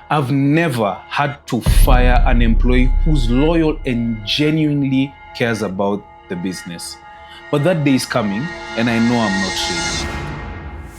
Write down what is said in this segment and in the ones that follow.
I've never had to fire an employee who's loyal and genuinely cares about the business. But that day is coming, and I know I'm not ready.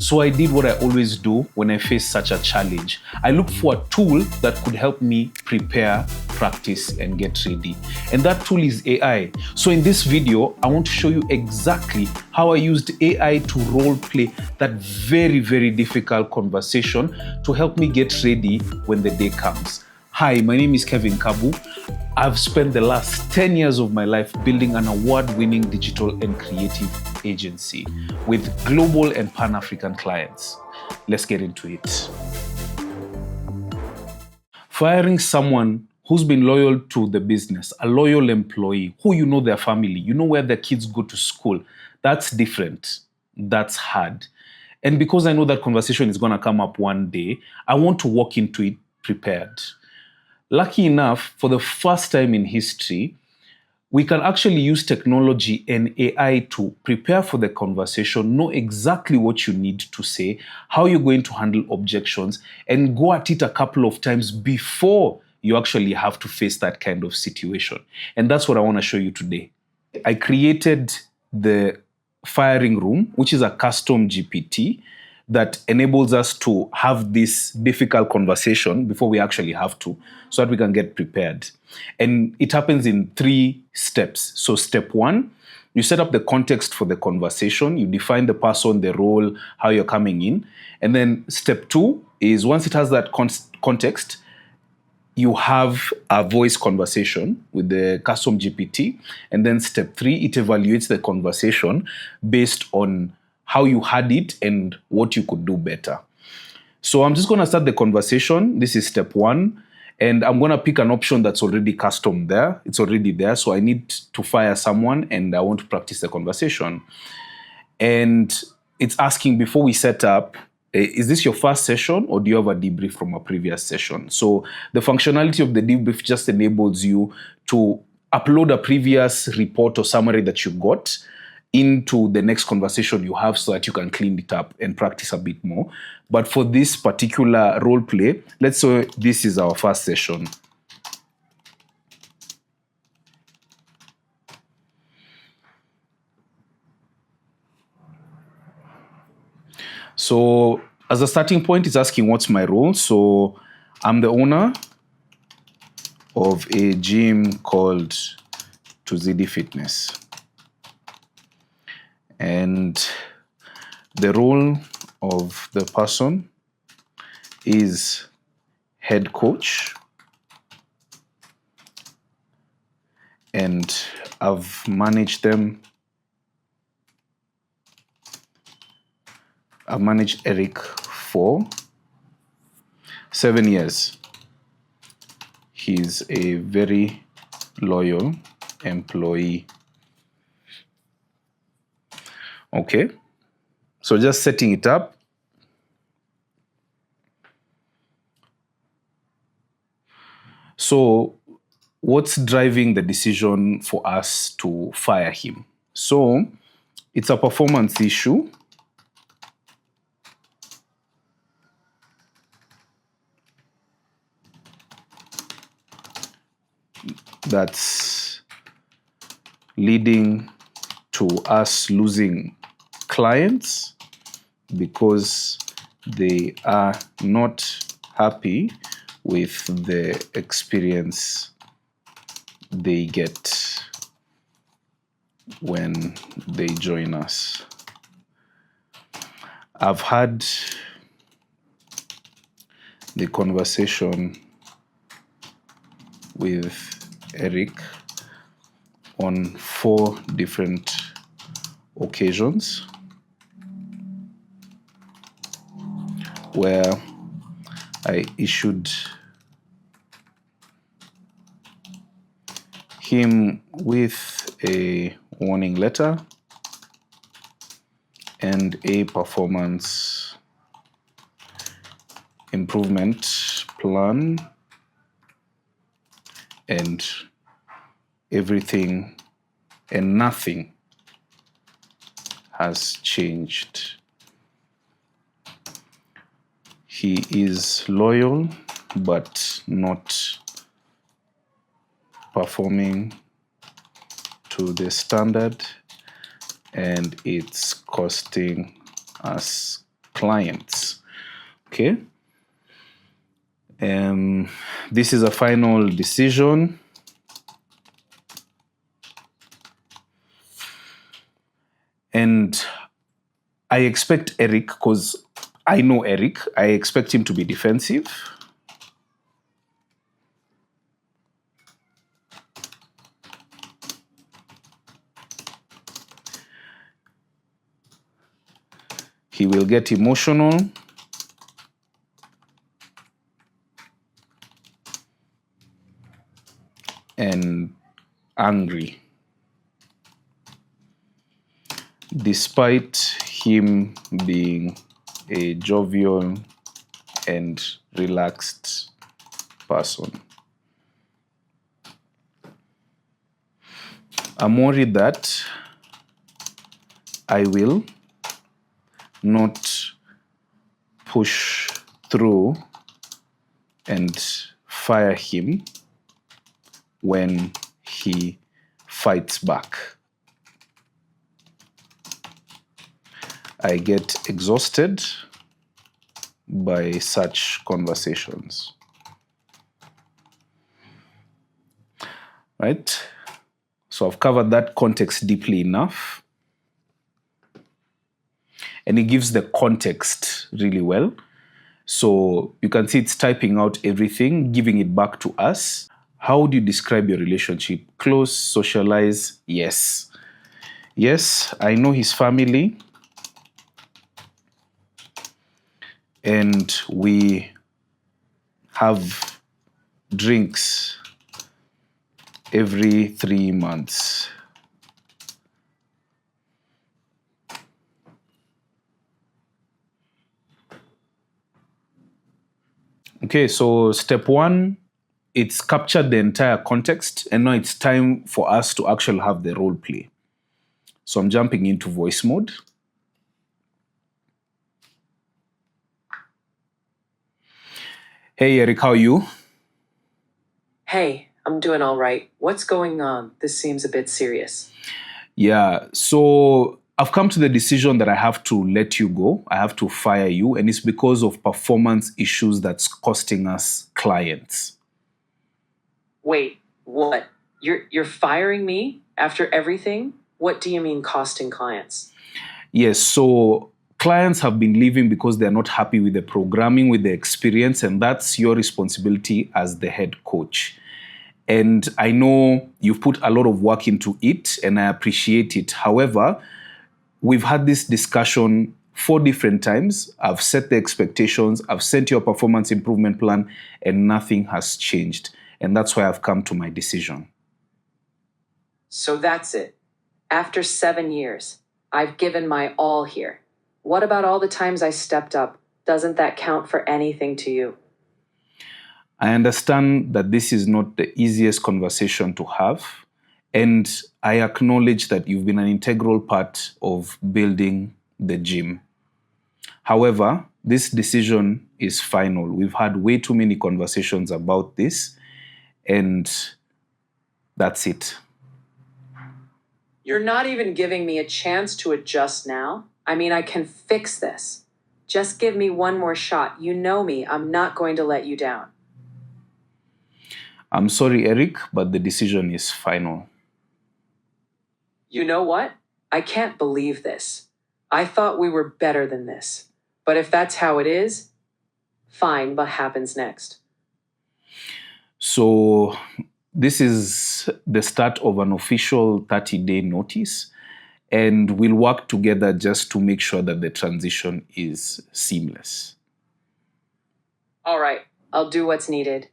So I did what I always do when I face such a challenge. I looked for a tool that could help me prepare, practice, and get ready. And that tool is AI. So in this video, I want to show you exactly how I used AI to role play that very, very difficult conversation to help me get ready when the day comes. Hi, my name is Kevin Kabu. I've spent the last 10 years of my life building an award-winning digital and creative agency with global and Pan-African clients. Let's get into it. Firing someone who's been loyal to the business, a loyal employee, who you know their family, you know where their kids go to school, that's different. That's hard. And because I know that conversation is going to come up one day, I want to walk into it prepared. Lucky enough, for the first time in history, we can actually use technology and AI to prepare for the conversation, know exactly what you need to say, how you're going to handle objections, and go at it a couple of times before you actually have to face that kind of situation. And that's what I want to show you today. I created the firing room, which is a custom GPT that enables us to have this difficult conversation before we actually have to, so that we can get prepared. And it happens in 3 steps. So step 1, you set up the context for the conversation, you define the person, the role, how you're coming in. And then step 2 is once it has that context, you have a voice conversation with the custom GPT. And then step 3, it evaluates the conversation based on how you had it and what you could do better. So I'm just going to start the conversation. This is step 1. And I'm going to pick an option that's already custom there. It's already there. So I need to fire someone and I want to practice the conversation. And it's asking, before we set up, is this your first session or do you have a debrief from a previous session? So the functionality of the debrief just enables you to upload a previous report or summary that you got into the next conversation you have so that you can clean it up and practice a bit more. But for this particular role play, let's say this is our first session. So as a starting point, it's asking what's my role. So I'm the owner of a gym called Tuzidi Fitness. And the role of the person is head coach. And I've managed them. I've managed Eric for 7 years. He's a very loyal employee. Okay, so just setting it up. So what's driving the decision for us to fire him? So it's a performance issue. That's leading to us losing clients because they are not happy with the experience they get when they join us. I've had the conversation with Eric on 4 different occasions where I issued him with a warning letter and a performance improvement plan, and everything and nothing has changed. He is loyal but not performing to the standard, and it's costing us clients. Okay. This is a final decision. And I expect Eric, because I know Eric, I expect him to be defensive. He will get emotional. And angry. Despite him being a jovial and relaxed person. I'm worried that I will not push through and fire him when he fights back. I get exhausted by such conversations. Right? So I've covered that context deeply enough. And it gives the context really well. So you can see it's typing out everything, giving it back to us. How would you describe your relationship? Close, socialize, yes. Yes, I know his family. And we have drinks every 3 months. Okay, so step 1, it's captured the entire context, and now it's time for us to actually have the role play. So I'm jumping into voice mode. Hey, Eric, how are you? Hey, I'm doing all right. What's going on? This seems a bit serious. Yeah, so I've come to the decision that I have to let you go. I have to fire you, and it's because of performance issues that's costing us clients. Wait, what? You're firing me after everything? What do you mean costing clients? Yes, so clients have been leaving because they're not happy with the programming, with the experience, and that's your responsibility as the head coach. And I know you've put a lot of work into it, and I appreciate it. However, we've had this discussion 4 different times. I've set the expectations, I've sent you a performance improvement plan, and nothing has changed. And that's why I've come to my decision. So that's it. After 7 years, I've given my all here. What about all the times I stepped up? Doesn't that count for anything to you? I understand that this is not the easiest conversation to have, and I acknowledge that you've been an integral part of building the gym. However, this decision is final. We've had way too many conversations about this, and that's it. You're not even giving me a chance to adjust now. I mean, I can fix this. Just give me one more shot. You know me. I'm not going to let you down. I'm sorry, Eric, but the decision is final. You know what? I can't believe this. I thought we were better than this. But if that's how it is, fine, what happens next? So this is the start of an official 30-day notice, and we'll work together just to make sure that the transition is seamless. All right, I'll do what's needed.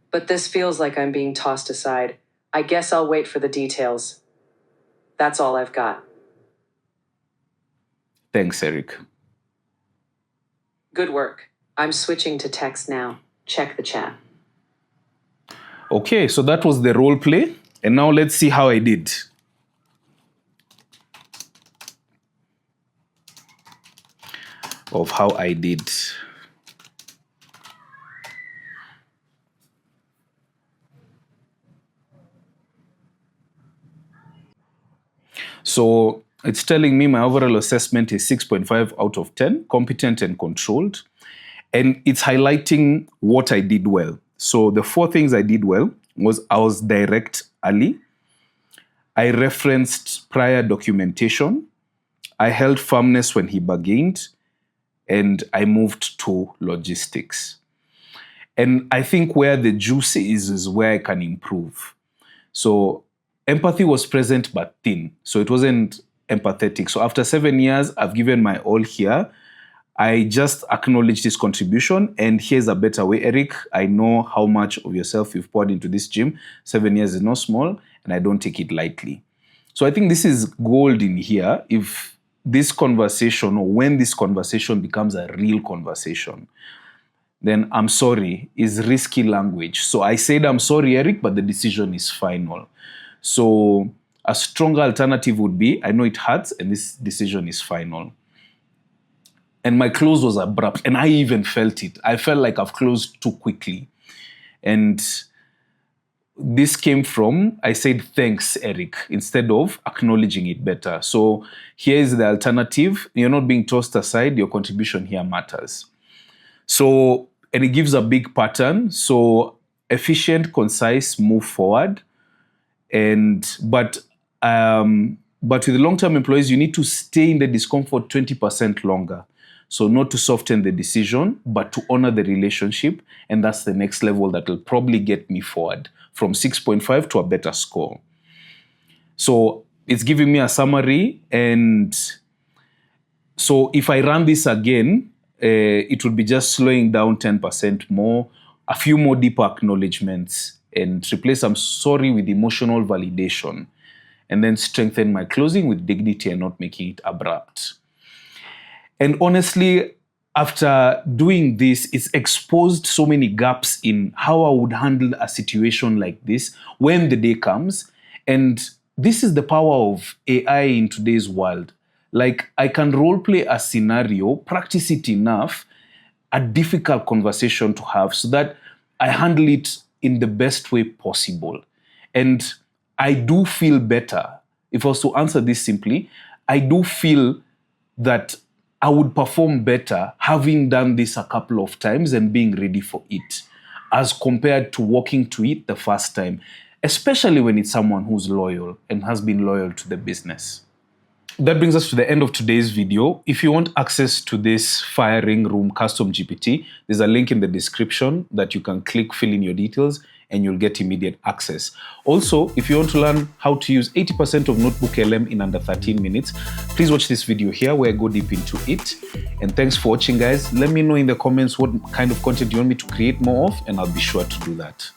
But this feels like I'm being tossed aside. I guess I'll wait for the details. That's all I've got. Thanks, Eric. Good work. I'm switching to text now. Check the chat. Okay, so that was the role play, and now let's see how I did. Of how I did. So it's telling me my overall assessment is 6.5 out of 10, competent and controlled. And it's highlighting what I did well. So the 4 things I did well was I was direct early. I referenced prior documentation. I held firmness when he bargained. And I moved to logistics. And I think where the juice is where I can improve. So empathy was present but thin. So it wasn't empathetic. So after 7 years, I've given my all here. I just acknowledged his contribution, and here's a better way. Eric, I know how much of yourself you've poured into this gym. 7 years is not small, and I don't take it lightly. So I think this is gold in here. If this conversation, or when this conversation becomes a real conversation, then I'm sorry is risky language. So I said, I'm sorry, Eric, but the decision is final. So a stronger alternative would be, I know it hurts, and this decision is final. And my close was abrupt, and I even felt it. I felt like I've closed too quickly. And this came from, I said, thanks, Eric, instead of acknowledging it better. So here is the alternative. You're not being tossed aside. Your contribution here matters. So, and it gives a big pattern. So efficient, concise, move forward. But with the long-term employees, you need to stay in the discomfort 20% longer. So not to soften the decision, but to honor the relationship. And that's the next level that will probably get me forward from 6.5 to a better score. So it's giving me a summary. And so if I run this again, it would be just slowing down 10% more, a few more deeper acknowledgements, and replace I'm sorry with emotional validation, and then strengthen my closing with dignity and not making it abrupt. And honestly, after doing this, it's exposed so many gaps in how I would handle a situation like this when the day comes. And this is the power of AI in today's world. Like, I can role play a scenario, practice it enough, a difficult conversation to have, so that I handle it in the best way possible. And I do feel better. If I was to answer this simply, I do feel that I would perform better having done this a couple of times and being ready for it, as compared to walking to it the first time, especially when it's someone who's loyal and has been loyal to the business. That brings us to the end of today's video. If you want access to this firing room custom GPT, there's a link in the description that you can click, fill in your details, and you'll get immediate access. Also, if you want to learn how to use 80% of Notebook LM in under 13 minutes, please watch this video here where I go deep into it. And thanks for watching, guys. Let me know in the comments what kind of content you want me to create more of, and I'll be sure to do that.